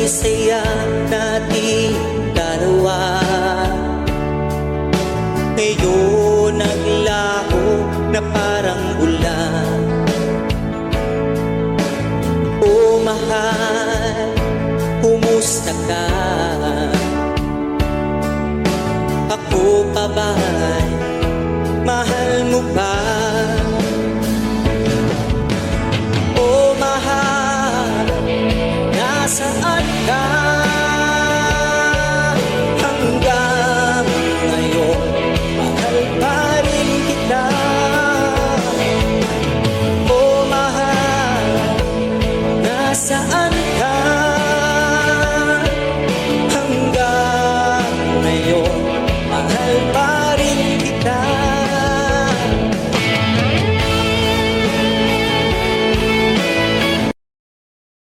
saya nating dalawa. Ngayon naglaho na parang ulan. O mahal, kumusta ka? Ako pa ba'y mahal mo pa? O mahal, nasaan ka? Hanggang ngayon, mahal pa rin kita. O mahal, nasaan